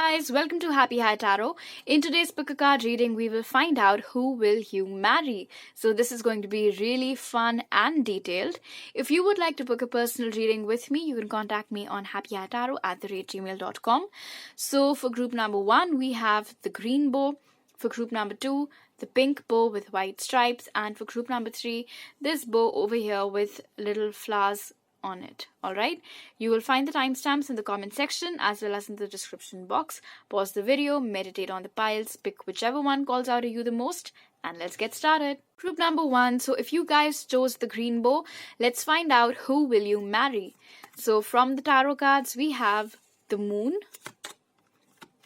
guys, welcome to Happy High Tarot. In today's pickacard reading, we will find out who will you marry. So this is going to be really fun and detailed. If you would like to book a personal reading with me, you can contact me on happyhightarot@gmail.com. So for group number 1, we have the green bow. For group number 2, the pink bow with white stripes. And for group number 3, this bow over here with little flowers on it. Alright, you will find the timestamps in the comment section as well as in the description box. Pause the video, meditate on the piles, pick whichever one calls out to you the most, and let's get started. Group number 1, so if you guys chose the green bow, let's find out who will you marry. So from the tarot cards, we have the Moon,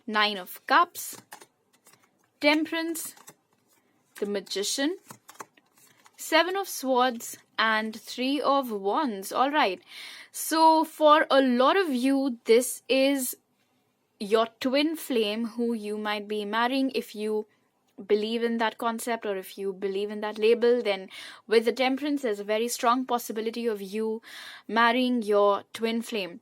9 of Cups, Temperance, the Magician, 7 of Swords, and 3 of Wands. Alright, so for a lot of you, this is your twin flame who you might be marrying. If you believe in that concept or if you believe in that label, then with the Temperance, there's a very strong possibility of you marrying your twin flame.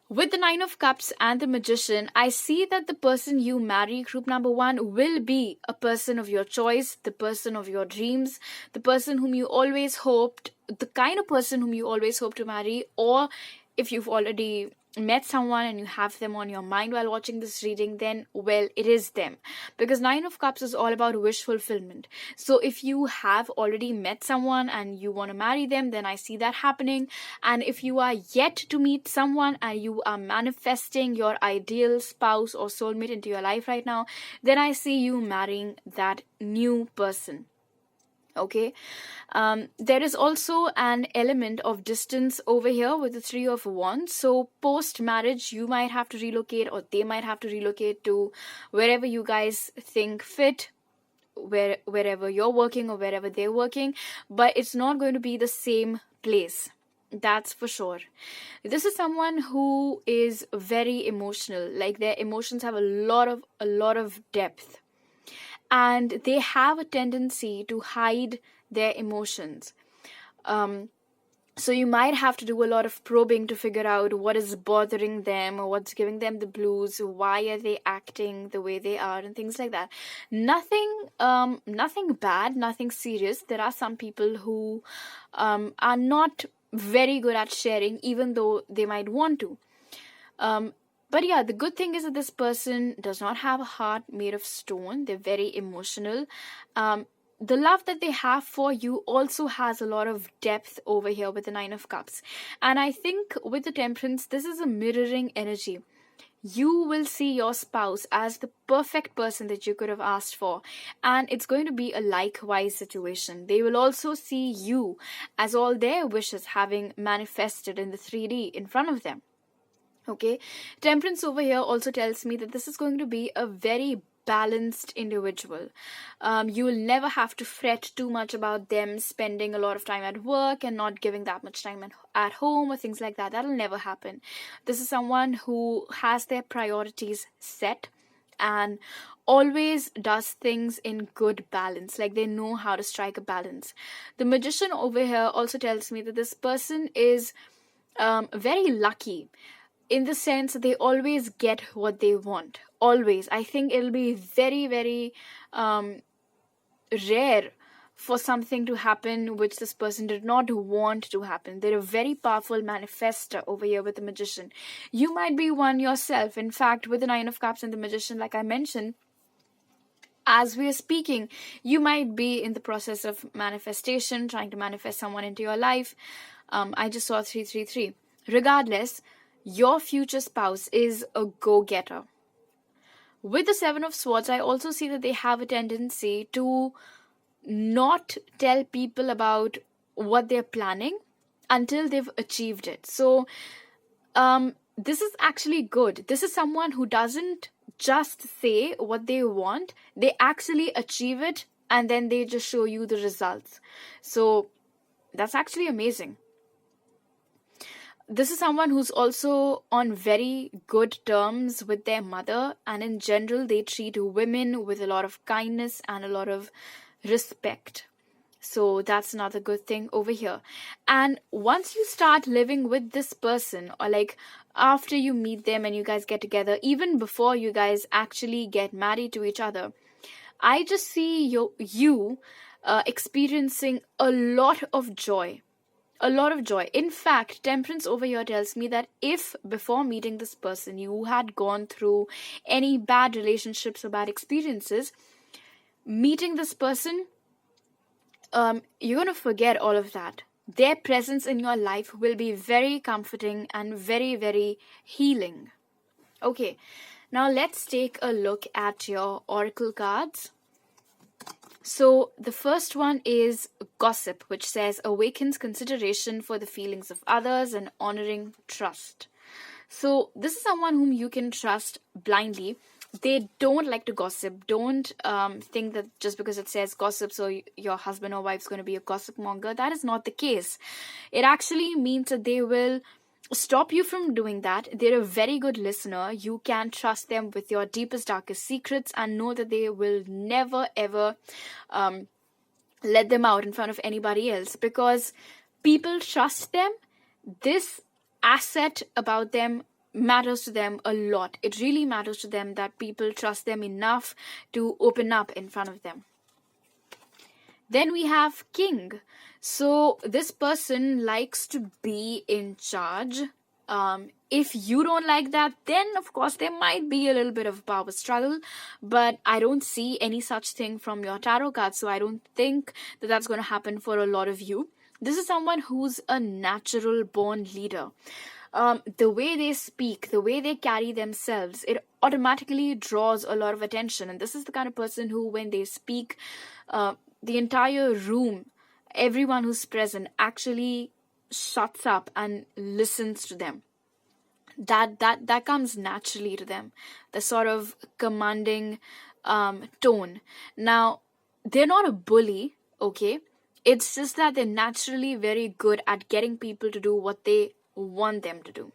With the 9 of Cups and the Magician, I see that the person you marry, group number 1, will be a person of your choice, the person of your dreams, the person whom you always hoped, the kind of person whom you always hope to marry, or if you've already met someone and you have them on your mind while watching this reading, then, well, it is them. Because 9 of Cups is all about wish fulfillment. So if you have already met someone and you want to marry them, then I see that happening. And if you are yet to meet someone and you are manifesting your ideal spouse or soulmate into your life right now, then I see you marrying that new person. Okay, there is also an element of distance over here with the 3 of Wands. So post-marriage, you might have to relocate or they might have to relocate to wherever you guys think fit, wherever you're working or wherever they're working. But it's not going to be the same place. That's for sure. This is someone who is very emotional. Like their emotions have a lot of depth. And they have a tendency to hide their emotions. So you might have to do a lot of probing to figure out what is bothering them or what's giving them the blues, why are they acting the way they are, and things like that. Nothing bad, nothing serious. There are some people who are not very good at sharing, even though they might want to. But yeah, the good thing is that this person does not have a heart made of stone. They're very emotional. The love that they have for you also has a lot of depth over here with the 9 of Cups. And I think with the Temperance, this is a mirroring energy. You will see your spouse as the perfect person that you could have asked for. And it's going to be a likewise situation. They will also see you as all their wishes having manifested in the 3D in front of them. Okay, Temperance over here also tells me that this is going to be a very balanced individual. You will never have to fret too much about them spending a lot of time at work and not giving that much time at home or things like that. That'll never happen. This is someone who has their priorities set and always does things in good balance. Like they know how to strike a balance. The Magician over here also tells me that this person is very lucky. In the sense that they always get what they want. Always. I think it'll be very, very rare for something to happen which this person did not want to happen. They're a very powerful manifester over here with the Magician. You might be one yourself. In fact, with the 9 of Cups and the Magician, like I mentioned, as we are speaking, you might be in the process of manifestation, trying to manifest someone into your life. I just saw 333. Regardless, your future spouse is a go-getter. With the 7 of Swords, I also see that they have a tendency to not tell people about what they're planning until they've achieved it. So, this is actually good. This is someone who doesn't just say what they want. They actually achieve it and then they just show you the results. So, that's actually amazing. This is someone who's also on very good terms with their mother, and in general they treat women with a lot of kindness and a lot of respect. So that's another good thing over here. And once you start living with this person, or like after you meet them and you guys get together, even before you guys actually get married to each other, I just see you experiencing a lot of joy. A lot of joy. In fact, Temperance over here tells me that if before meeting this person you had gone through any bad relationships or bad experiences, meeting this person, you're going to forget all of that. Their presence in your life will be very comforting and very, very healing. Okay, now let's take a look at your oracle cards. So the first one is gossip, which says awakens consideration for the feelings of others and honoring trust. So this is someone whom you can trust blindly. They don't like to gossip. Don't think that just because it says gossip, so your husband or wife is going to be a gossip monger. That is not the case. It actually means that they will stop you from doing that. They're a very good listener. You can trust them with your deepest, darkest secrets and know that they will never, ever let them out in front of anybody else, because people trust them. This asset about them matters to them a lot. It really matters to them that people trust them enough to open up in front of them. Then we have King. So this person likes to be in charge. If you don't like that, then of course there might be a little bit of power struggle, but I don't see any such thing from your tarot cards, so I don't think that that's going to happen for a lot of you. This is someone who's a natural born leader. The way they speak, the way they carry themselves, it automatically draws a lot of attention. And this is the kind of person who, when they speak, the entire room, everyone who's present actually shuts up and listens to them. That comes naturally to them, the sort of commanding tone. Now, they're not a bully, okay? It's just that they're naturally very good at getting people to do what they want them to do.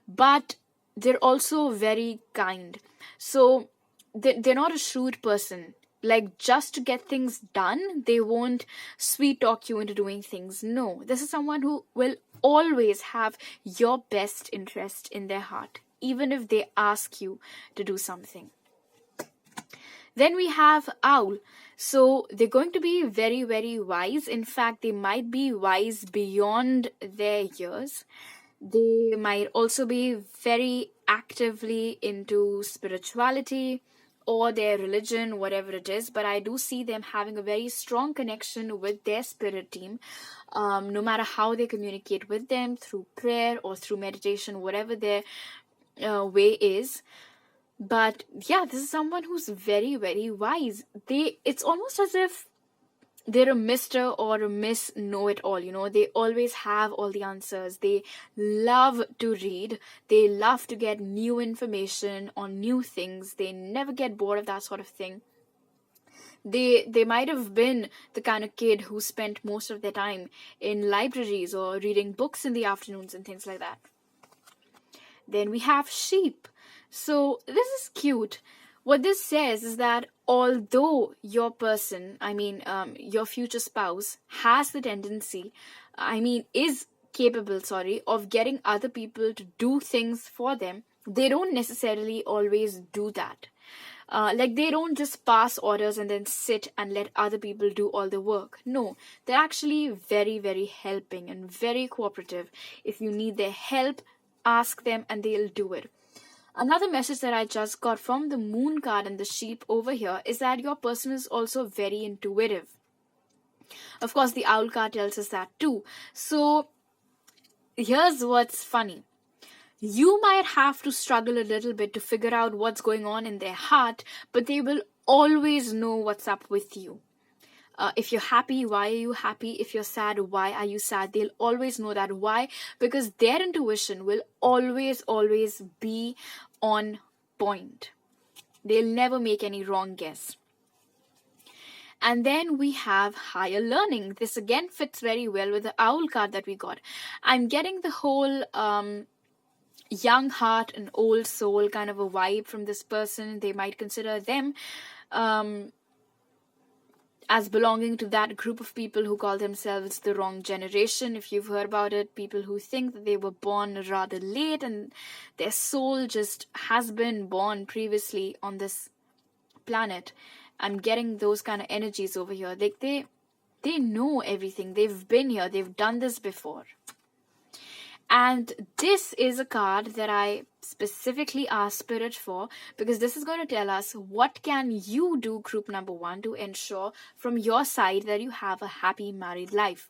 But they're also very kind. So they're not a shrewd person. Like, just to get things done, they won't sweet talk you into doing things. No, this is someone who will always have your best interest in their heart, even if they ask you to do something. Then we have Owl. So they're going to be very, very wise. In fact, they might be wise beyond their years. They might also be very actively into spirituality or their religion, whatever it is. But I do see them having a very strong connection with their spirit team, no matter how they communicate with them, through prayer or through meditation, whatever their way is. But yeah, this is someone who's very, very wise. It's almost as if they're a Mr. or a Miss Know-It-All, they always have all the answers. They love to read. They love to get new information on new things. They never get bored of that sort of thing. They might have been the kind of kid who spent most of their time in libraries or reading books in the afternoons and things like that. Then we have Sheep. So this is cute. What this says is that although your person, your future spouse, has the tendency, is capable, of getting other people to do things for them, they don't necessarily always do that. They don't just pass orders and then sit and let other people do all the work. No, they're actually very, very helping and very cooperative. If you need their help, ask them and they'll do it. Another message that I just got from the Moon card and the Sheep over here is that your person is also very intuitive. Of course, the Owl card tells us that too. So here's what's funny. You might have to struggle a little bit to figure out what's going on in their heart, but they will always know what's up with you. If you're happy, why are you happy? If you're sad, why are you sad? They'll always know that. Why? Because their intuition will always, always be on point. They'll never make any wrong guess. And then we have higher learning. This again fits very well with the Owl card that we got. I'm getting the whole young heart and old soul kind of a vibe from this person. They might consider them as belonging to that group of people who call themselves the wrong generation. If you've heard about it, people who think that they were born rather late and their soul just has been born previously on this planet. I'm getting those kind of energies over here. Like they know everything. They've been here. They've done this before. And this is a card that I specifically asked Spirit for, because this is going to tell us what can you do, group number 1, to ensure from your side that you have a happy married life.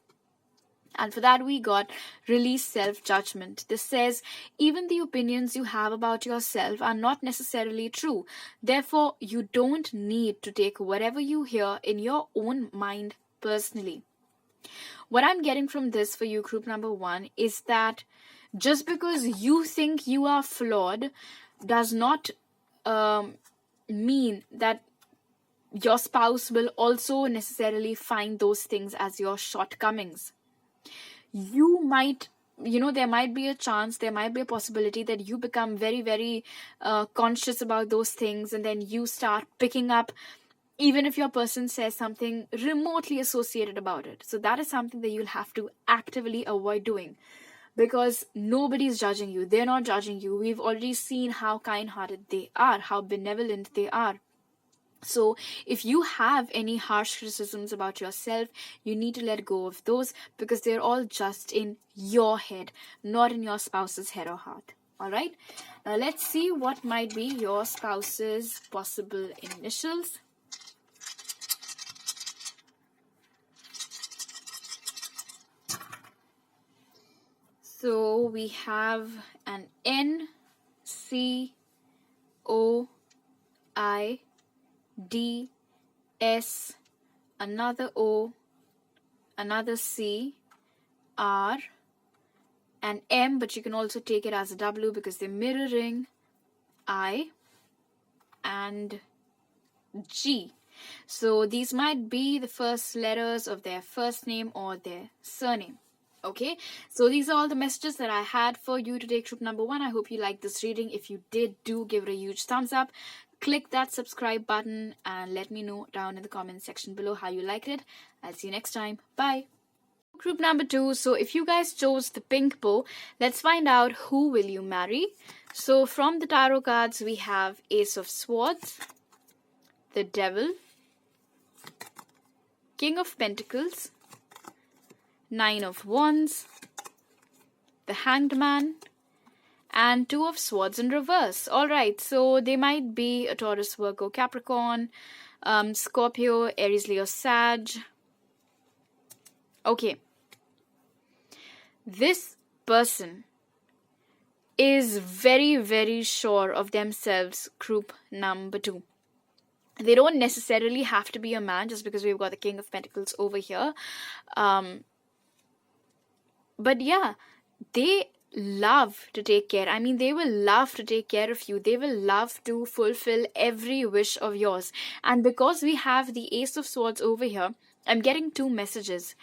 And for that, we got release self-judgment. This says, even the opinions you have about yourself are not necessarily true. Therefore, you don't need to take whatever you hear in your own mind personally. What I'm getting from this for you, group number 1, is that just because you think you are flawed does not mean that your spouse will also necessarily find those things as your shortcomings. You might, there might be a chance, there might be a possibility that you become very, very conscious about those things, and then you start picking up even if your person says something remotely associated about it. So that is something that you'll have to actively avoid doing, because nobody's judging you. They're not judging you. We've already seen how kind-hearted they are, how benevolent they are. So if you have any harsh criticisms about yourself, you need to let go of those, because they're all just in your head, not in your spouse's head or heart. All right? Now let's see what might be your spouse's possible initials. So we have an N, C, O, I, D, S, another O, another C, R, and M, but you can also take it as a W because they're mirroring, I, and G. So these might be the first letters of their first name or their surname. Okay, so these are all the messages that I had for you today, group number 1. I hope you liked this reading. If you did, do give it a huge thumbs up. Click that subscribe button and let me know down in the comment section below how you liked it. I'll see you next time. Bye. Group number 2. So if you guys chose the pink bow, let's find out who will you marry. So from the tarot cards, we have Ace of Swords, the Devil, King of Pentacles, 9 of Wands, the Hanged Man, and 2 of Swords in reverse. Alright, so they might be a Taurus, Virgo, Capricorn, Scorpio, Aries, Leo, Sag. Okay. This person is very, very sure of themselves, group number 2. They don't necessarily have to be a man just because we've got the King of Pentacles over here. But yeah, they love to take care. I mean, they will love to take care of you. They will love to fulfill every wish of yours. And because we have the Ace of Swords over here, I'm getting 2 messages.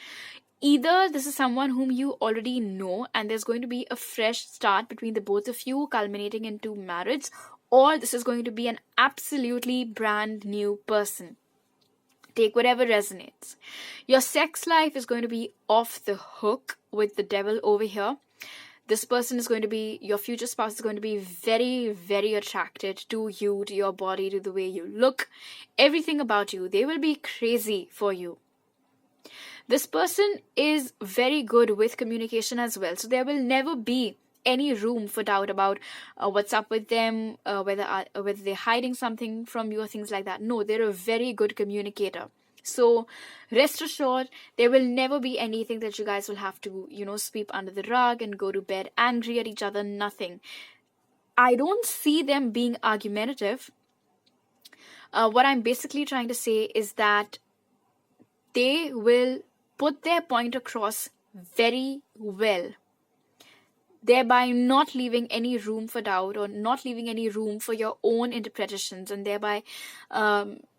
Either this is someone whom you already know and there's going to be a fresh start between the both of you culminating into marriage, or this is going to be an absolutely brand new person. Take whatever resonates. Your sex life is going to be off the hook with the Devil over here. This person is going to be, your future spouse is going to be very, very attracted to you, to your body, to the way you look, everything about you. They will be crazy for you. This person is very good with communication as well. So there will never be any room for doubt about what's up with them, whether they're hiding something from you or things like that. No, they're a very good communicator. So rest assured, there will never be anything that you guys will have to, sweep under the rug and go to bed angry at each other. Nothing. I don't see them being argumentative. What I'm basically trying to say is that they will put their point across very well, thereby not leaving any room for doubt or not leaving any room for your own interpretations, and thereby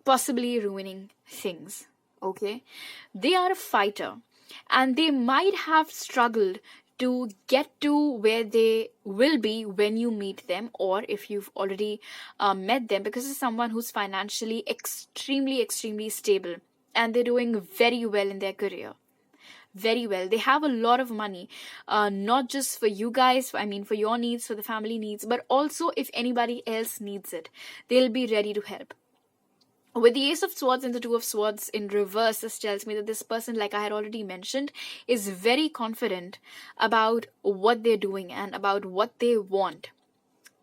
possibly ruining things. Okay, they are a fighter and they might have struggled to get to where they will be when you meet them, or if you've already met them, because it's someone who's financially extremely stable. and they're doing very well in their career. Very well. They have a lot of money, not just for you guys, I mean, for your needs, for the family needs, but also if anybody else needs it, they'll be ready to help. With the Ace of Swords and the Two of Swords in reverse, this tells me that this person, like I had already mentioned, is very confident about what they're doing and about what they want.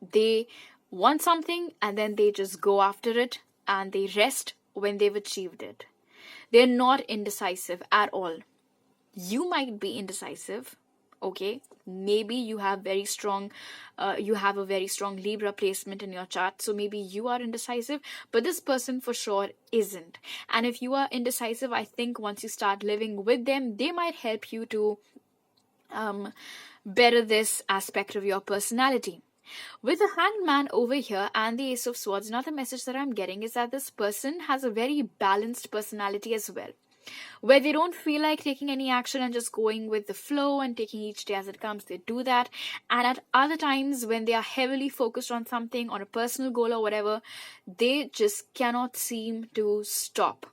They want something and then they just go after it and they rest when they've achieved it. They're not indecisive at all. You might be indecisive, okay? Maybe you have you have a very strong Libra placement in your chart, so maybe you are indecisive, but this person for sure isn't. And if you are indecisive, I think once you start living with them, they might help you to better this aspect of your personality. With the Hanged Man over here and the Ace of Swords, another message that I'm getting is that this person has a very balanced personality as well, where they don't feel like taking any action and just going with the flow and taking each day as it comes. They do that. And at other times, when they are heavily focused on something, on a personal goal or whatever, they just cannot seem to stop.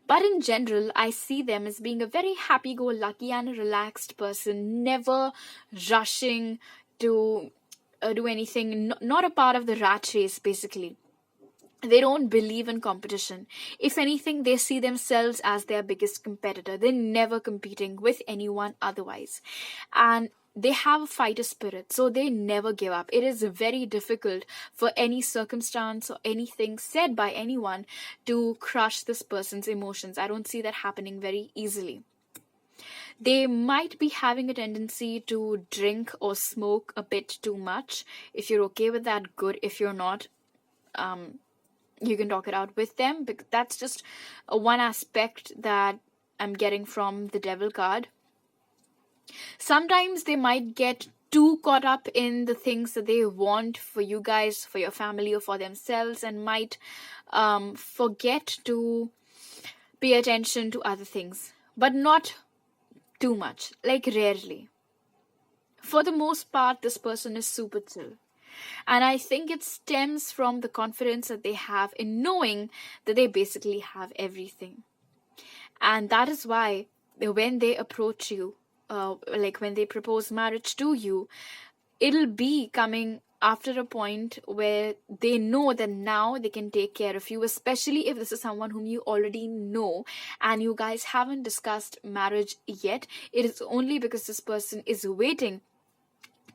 But in general, I see them as being a very happy-go-lucky and a relaxed person, never rushing to do anything, not a part of the rat race, basically. They don't believe in competition. If anything, they see themselves as their biggest competitor. They're never competing with anyone otherwise. And they have a fighter spirit, so they never give up. It is very difficult for any circumstance or anything said by anyone to crush this person's emotions. I don't see that happening very easily. They might be having a tendency to drink or smoke a bit too much. If you're okay with that, good. If you're not, you can talk it out with them, because that's just one aspect that I'm getting from the Devil card. Sometimes they might get too caught up in the things that they want for you guys, for your family, or for themselves, and might forget to pay attention to other things, but not too much, like rarely. For the most part, this person is super chill. And I think it stems from the confidence that they have in knowing that they basically have everything. And that is why when they approach you, like when they propose marriage to you, it'll be coming after a point where they know that now they can take care of you, especially if this is someone whom you already know and you guys haven't discussed marriage yet. It is only because this person is waiting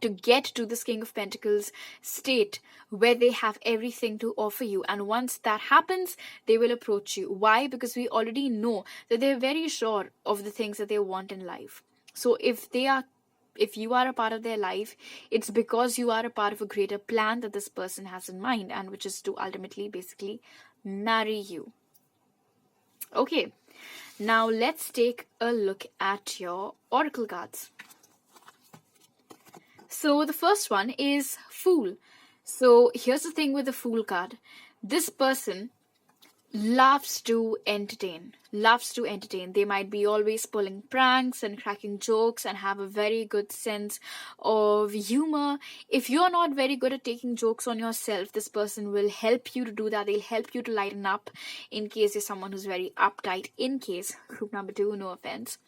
to get to this King of Pentacles state where they have everything to offer you. And once that happens, they will approach you. Why? Because we already know that they're very sure of the things that they want in life. So if you are a part of their life, it's because you are a part of a greater plan that this person has in mind, and which is to ultimately basically marry you. Okay, now let's take a look at your oracle cards. So the first one is Fool. So here's the thing with the Fool card. This person loves to entertain. They might be always pulling pranks and cracking jokes and have a very good sense of humor. If you're not very good at taking jokes on yourself, this person will help you to do that. They'll help you to lighten up in case you're someone who's very uptight. In case, group number 2, no offense.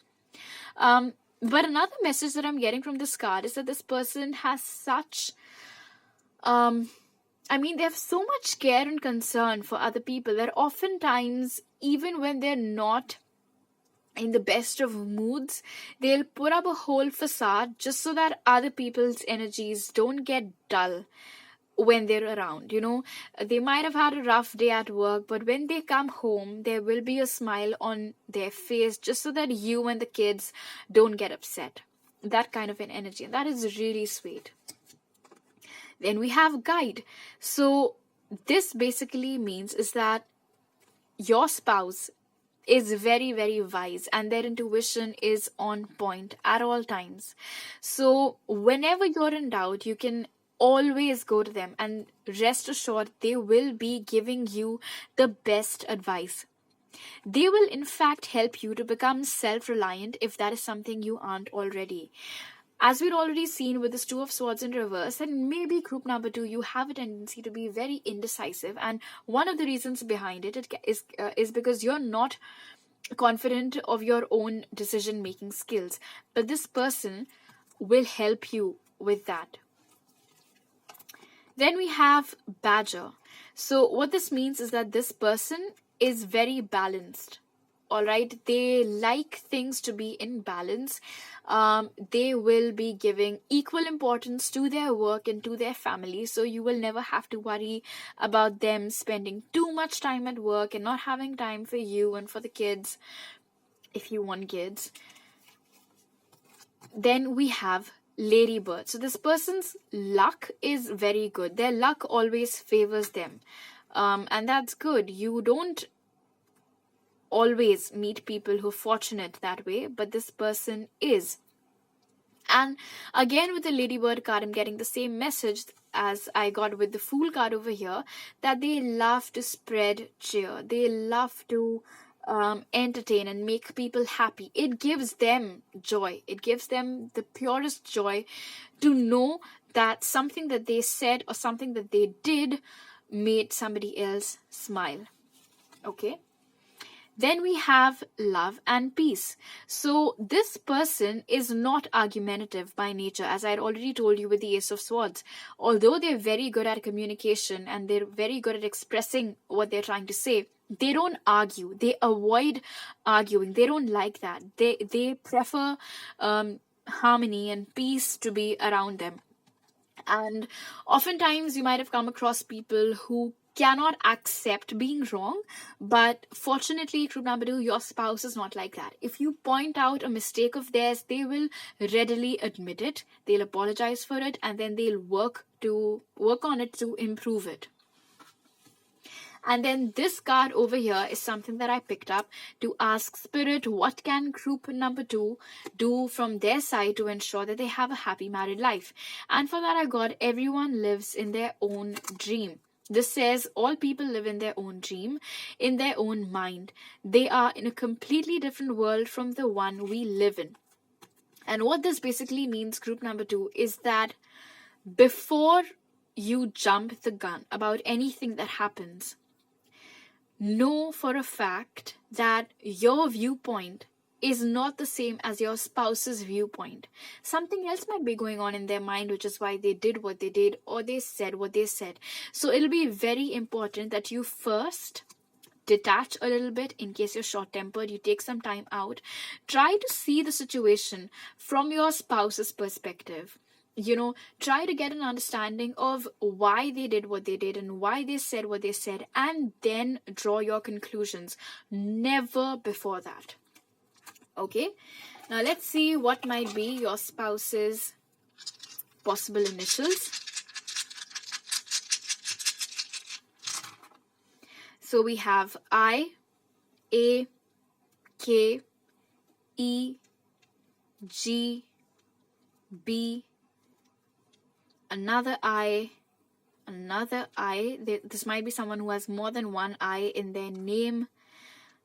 But another message that I'm getting from this card is that this person has such they have so much care and concern for other people that oftentimes, even when they're not in the best of moods, they'll put up a whole facade just so that other people's energies don't get dull when they're around. They might have had a rough day at work, but when they come home, there will be a smile on their face just so that you and the kids don't get upset. That kind of an energy, and that is really sweet. Then we have Guide. So this basically means is that your spouse is very, very wise and their intuition is on point at all times. So whenever you're in doubt, you can always go to them, and rest assured they will be giving you the best advice. They will in fact help you to become self-reliant if that is something you aren't already. As we'd already seen with this Two of Swords in reverse, and maybe group number 2, you have a tendency to be very indecisive, and one of the reasons behind is because you're not confident of your own decision making skills. But this person will help you with that. Then we have Badger. So what this means is that this person is very balanced. All right, they like things to be in balance. They will be giving equal importance to their work and to their family, so you will never have to worry about them spending too much time at work and not having time for you and for the kids, if you want kids. Then we have Ladybird. So this person's luck is very good. Their luck always favors them, and that's good. You don't always meet people who are fortunate that way, but this person is. And again, with the Ladybird card, I'm getting the same message as I got with the Fool card over here, that they love to spread cheer. They love to entertain and make people happy. It gives them joy. It gives them the purest joy to know that something that they said or something that they did made somebody else smile. Okay. Then we have Love and Peace. So this person is not argumentative by nature, as I had already told you with the Ace of Swords. Although they're very good at communication and they're very good at expressing what they're trying to say, they don't argue. They avoid arguing. They don't like that. They prefer harmony and peace to be around them. And oftentimes you might have come across people who cannot accept being wrong, but fortunately, group number 2, your spouse is not like that. If you point out a mistake of theirs, they will readily admit it, they'll apologize for it, and then they'll work on it to improve it. And then this card over here is something that I picked up to ask Spirit, what can group number 2 do from their side to ensure that they have a happy married life? And for that I got, everyone lives in their own dream. This says all people live in their own dream, in their own mind. They are in a completely different world from the one we live in. And what this basically means, group number 2, is that before you jump the gun about anything that happens, know for a fact that your viewpoint is not the same as your spouse's viewpoint. Something else might be going on in their mind, which is why they did what they did or they said what they said. So it'll be very important that you first detach a little bit. In case you're short-tempered, you take some time out. Try to see the situation from your spouse's perspective. Try to get an understanding of why they did what they did and why they said what they said, and then draw your conclusions. Never before that. Okay, now let's see what might be your spouse's possible initials. So we have I, A, K, E, G, B, another I, another I. This might be someone who has more than one I in their name.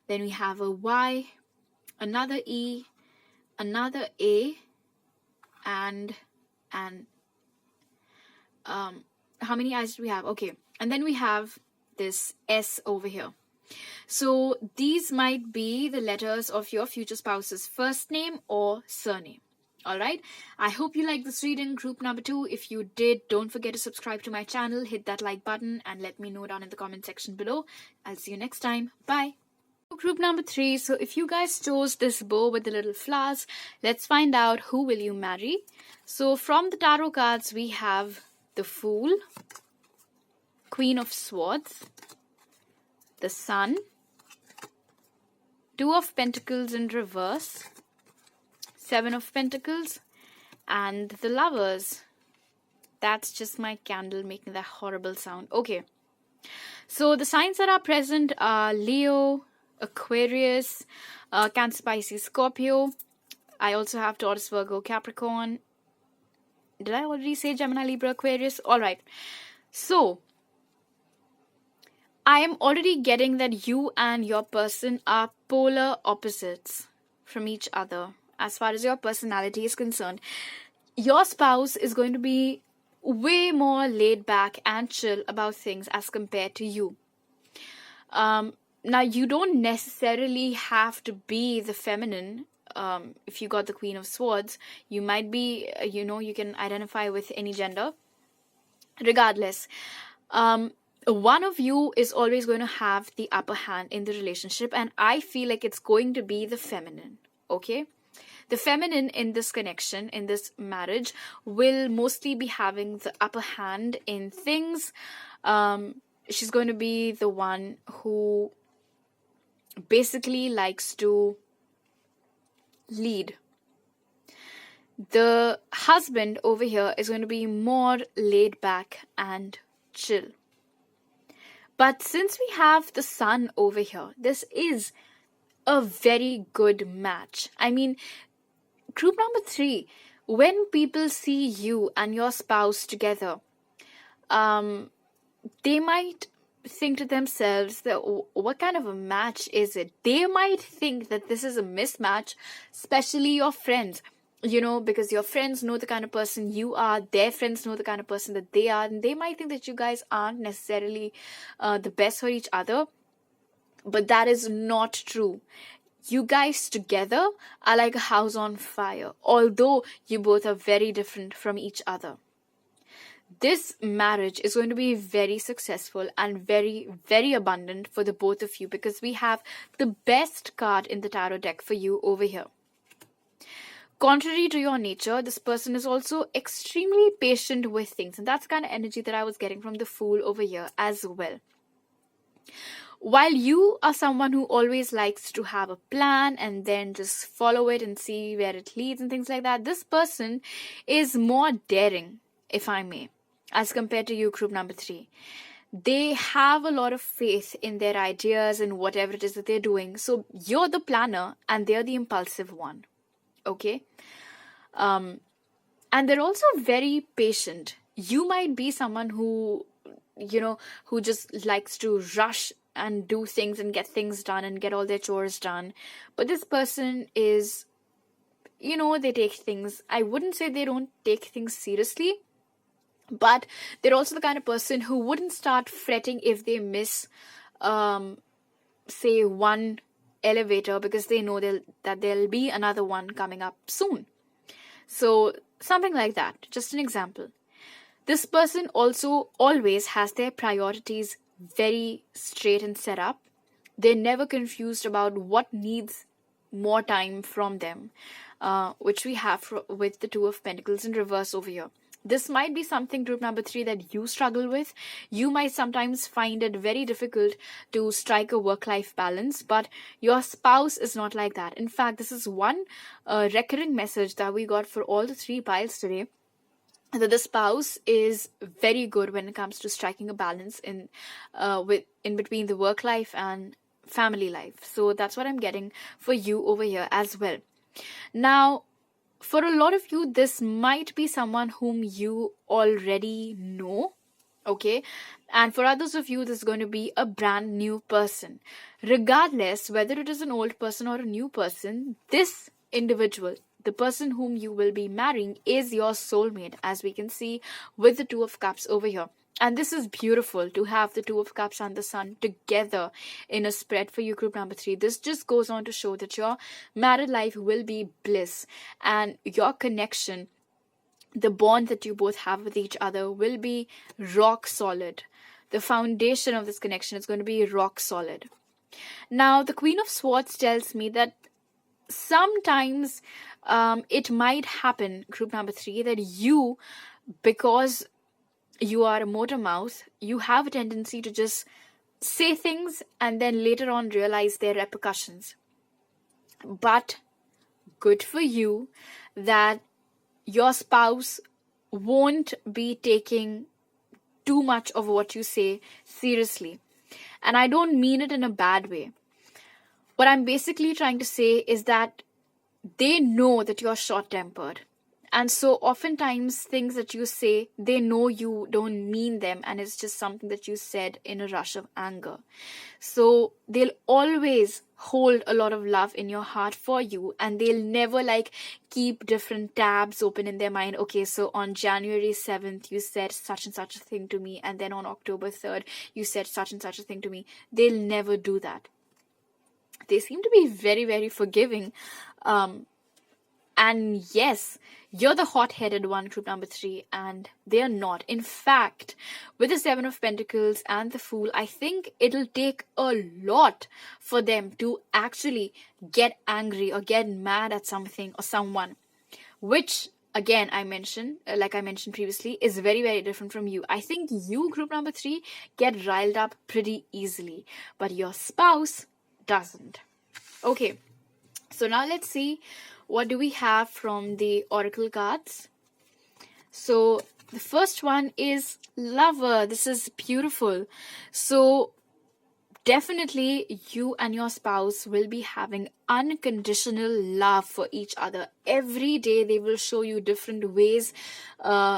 Then we have a Y, another E, another A, and how many I's do we have? Okay, and then we have this S over here. So these might be the letters of your future spouse's first name or surname. All right, I hope you like this reading, group number 2. If you did, don't forget to subscribe to my channel, hit that like button, and let me know down in the comment section below. I'll see you next time. Bye. Group number 3. So if you guys chose this bow with the little flowers, let's find out who will you marry. So from the tarot cards, we have the Fool, Queen of Swords, the Sun, Two of Pentacles in reverse, Seven of Pentacles, and the Lovers. That's just my candle making that horrible sound. Okay, so the signs that are present are Leo, Aquarius, Cancer, Pisces, Scorpio. I also have Taurus, Virgo, Capricorn. Did I already say Gemini, Libra, Aquarius? Alright, so I am already getting that you and your person are polar opposites from each other as far as your personality is concerned. your spouse is going to be way more laid back and chill about things as compared to you. Now, you don't necessarily have to be the feminine. If you got the Queen of Swords, you might be, you can identify with any gender. Regardless, one of you is always going to have the upper hand in the relationship, and I feel like it's going to be the feminine. Okay? The feminine in this connection, in this marriage, will mostly be having the upper hand in things. She's going to be the one who basically likes to lead. The husband over here is going to be more laid back and chill. But since we have the sun over here, this is a very good match. I mean, group number 3, when people see you and your spouse together, they might think to themselves that what kind of a match is it? They might think that this is a mismatch, especially your friends, because your friends know the kind of person you are, their friends know the kind of person that they are, and they might think that you guys aren't necessarily the best for each other. But that is not true. You guys together are like a house on fire, although you both are very different from each other. This marriage is going to be very successful and very, very abundant for the both of you, because we have the best card in the tarot deck for you over here. Contrary to your nature, this person is also extremely patient with things, and that's the kind of energy that I was getting from the Fool over here as well. While you are someone who always likes to have a plan and then just follow it and see where it leads and things like that, this person is more daring, if I may, as compared to you, group number 3. They have a lot of faith in their ideas and whatever it is that they're doing. So you're the planner and they're the impulsive one. Okay? And they're also very patient. You might be someone who just likes to rush and do things and get things done and get all their chores done. But this person is, they take things, I wouldn't say they don't take things seriously, but they're also the kind of person who wouldn't start fretting if they miss, say, one elevator, because they know that there'll be another one coming up soon. So something like that, just an example. This person also always has their priorities very straight and set up. They're never confused about what needs more time from them, which we have with the Two of Pentacles in reverse over here. This might be something, group number 3, that you struggle with. You might sometimes find it very difficult to strike a work-life balance, but your spouse is not like that. In fact, this is one recurring message that we got for all the 3 piles today, that the spouse is very good when it comes to striking a balance in between the work life and family life. So that's what I'm getting for you over here as well. Now, for a lot of you, this might be someone whom you already know, okay? And for others of you, this is going to be a brand new person. Regardless, whether it is an old person or a new person, this individual, the person whom you will be marrying, is your soulmate, as we can see with the Two of Cups over here. And this is beautiful to have the Two of Cups and the Sun together in a spread for you, group number 3. This just goes on to show that your married life will be bliss, and your connection, the bond that you both have with each other, will be rock solid. The foundation of this connection is going to be rock solid. Now, the Queen of Swords tells me that sometimes it might happen, group number 3, that you, because you are a motor mouth, you have a tendency to just say things and then later on realize their repercussions. But good for you that your spouse won't be taking too much of what you say seriously. And I don't mean it in a bad way. What I'm basically trying to say is that they know that you're short-tempered. And so oftentimes things that you say, they know you don't mean them, and it's just something that you said in a rush of anger. So they'll always hold a lot of love in your heart for you, and they'll never like keep different tabs open in their mind. Okay, so on January 7th, you said such and such a thing to me, and then on October 3rd, you said such and such a thing to me. They'll never do that. They seem to be very, very forgiving. And yes, you're the hot-headed one, group number 3, and they're not. In fact, with the 7 of Pentacles and the Fool, I think it'll take a lot for them to actually get angry or get mad at something or someone, which, again, like I mentioned previously, is very, very different from you. I think you, group number 3, get riled up pretty easily, but your spouse doesn't. Okay, so now let's see what do we have from the oracle cards. So the first one is Lover. This is beautiful. So definitely you and your spouse will be having unconditional love for each other. Every day they will show you different ways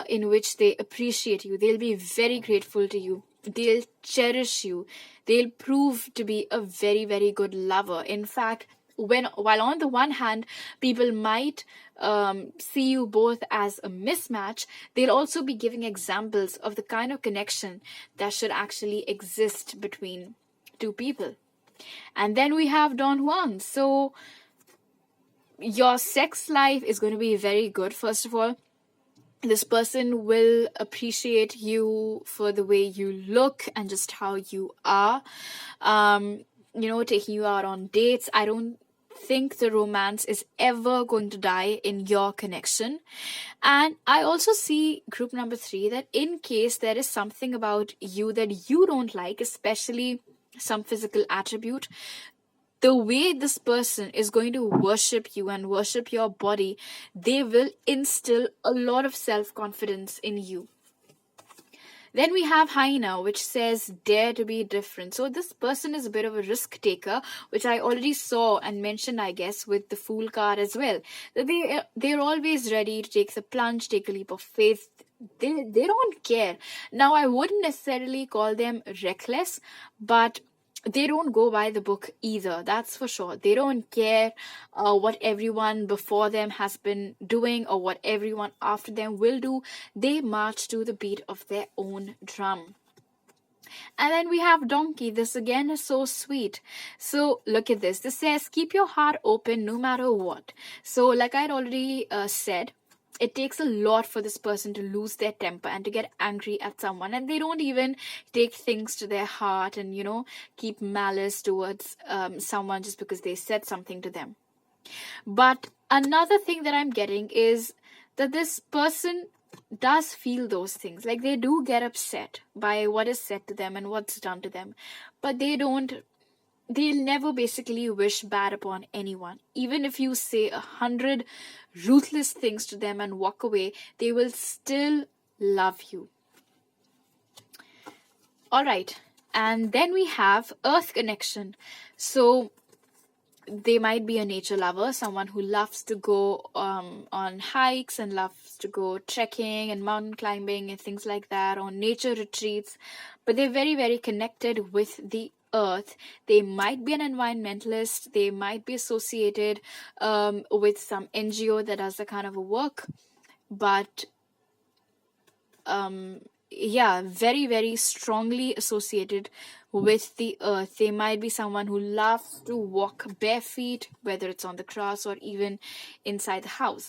in which they appreciate you. They'll be very grateful to you. They'll cherish you. They'll prove to be a very, very good lover. In fact, while on the one hand, people might see you both as a mismatch, they'll also be giving examples of the kind of connection that should actually exist between two people. And then we have Don Juan. So your sex life is going to be very good. First of all, this person will appreciate you for the way you look and just how you are. Taking you out on dates. I don't think the romance is ever going to die in your connection. And I also see, group number 3, that in case there is something about you that you don't like, especially some physical attribute, the way this person is going to worship you and worship your body, they will instill a lot of self-confidence in you. Then we have Hyena, which says, dare to be different. So this person is a bit of a risk taker, which I already saw and mentioned, I guess, with the Fool card as well. That they're always ready to take the plunge, take a leap of faith. They don't care. Now, I wouldn't necessarily call them reckless, but they don't go by the book either, that's for sure. They don't care what everyone before them has been doing or what everyone after them will do. They march to the beat of their own drum. And then we have Donkey. This again is so sweet. So look at this. This says, keep your heart open no matter what. So like I'd already said, it takes a lot for this person to lose their temper and to get angry at someone. And they don't even take things to their heart and, keep malice towards someone just because they said something to them. But another thing that I'm getting is that this person does feel those things. Like they do get upset by what is said to them and what's done to them. But they'll never basically wish bad upon anyone. Even if you say 100 ruthless things to them and walk away, they will still love you. All right. And then we have Earth connection. So they might be a nature lover, someone who loves to go on hikes and loves to go trekking and mountain climbing and things like that, on nature retreats. But they're very, very connected with the earth. They might be an environmentalist. They might be associated with some NGO that does the kind of work. But very, very strongly associated with the earth. They might be someone who loves to walk bare feet, whether it's on the grass or even inside the house.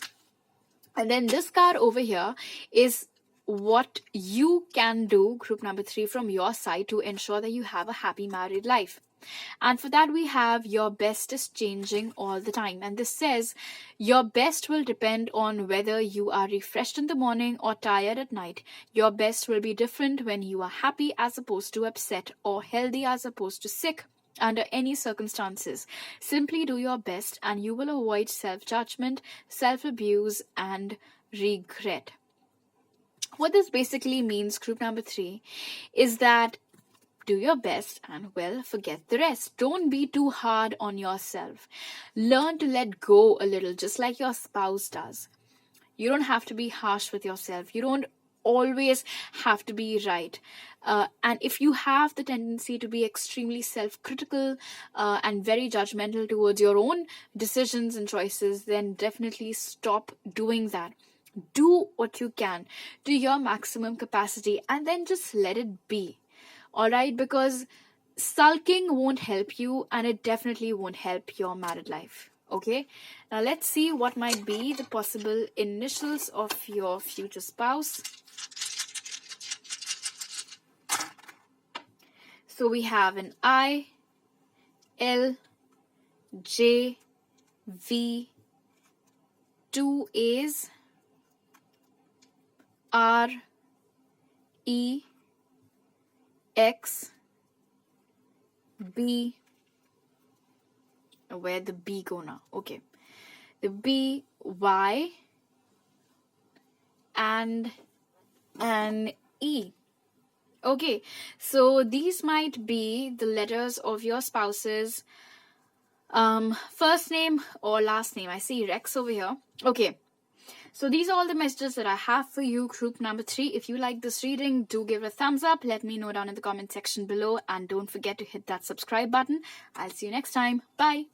And then this card over here is what you can do, group number 3, from your side to ensure that you have a happy married life. And for that, we have your best is changing all the time. And this says your best will depend on whether you are refreshed in the morning or tired at night. Your best will be different when you are happy as opposed to upset, or healthy as opposed to sick. Under any circumstances, simply do your best and you will avoid self-judgment, self-abuse, and regret. What this basically means, group number 3, is that do your best and, forget the rest. Don't be too hard on yourself. Learn to let go a little, just like your spouse does. You don't have to be harsh with yourself. You don't always have to be right. And if you have the tendency to be extremely self-critical and very judgmental towards your own decisions and choices, then definitely stop doing that. Do what you can to your maximum capacity and then just let it be. All right? Because sulking won't help you, and it definitely won't help your married life. Okay, now let's see what might be the possible initials of your future spouse. So we have an I, L, J, V, 2 A's, R, E, X, B. Where the B go now? Okay, the B, Y, and an E. Okay, so these might be the letters of your spouse's first name or last name. I see Rex over here. Okay, so these are all the messages that I have for you, group number 3. If you like this reading, do give it a thumbs up. Let me know down in the comment section below, and don't forget to hit that subscribe button. I'll see you next time. Bye.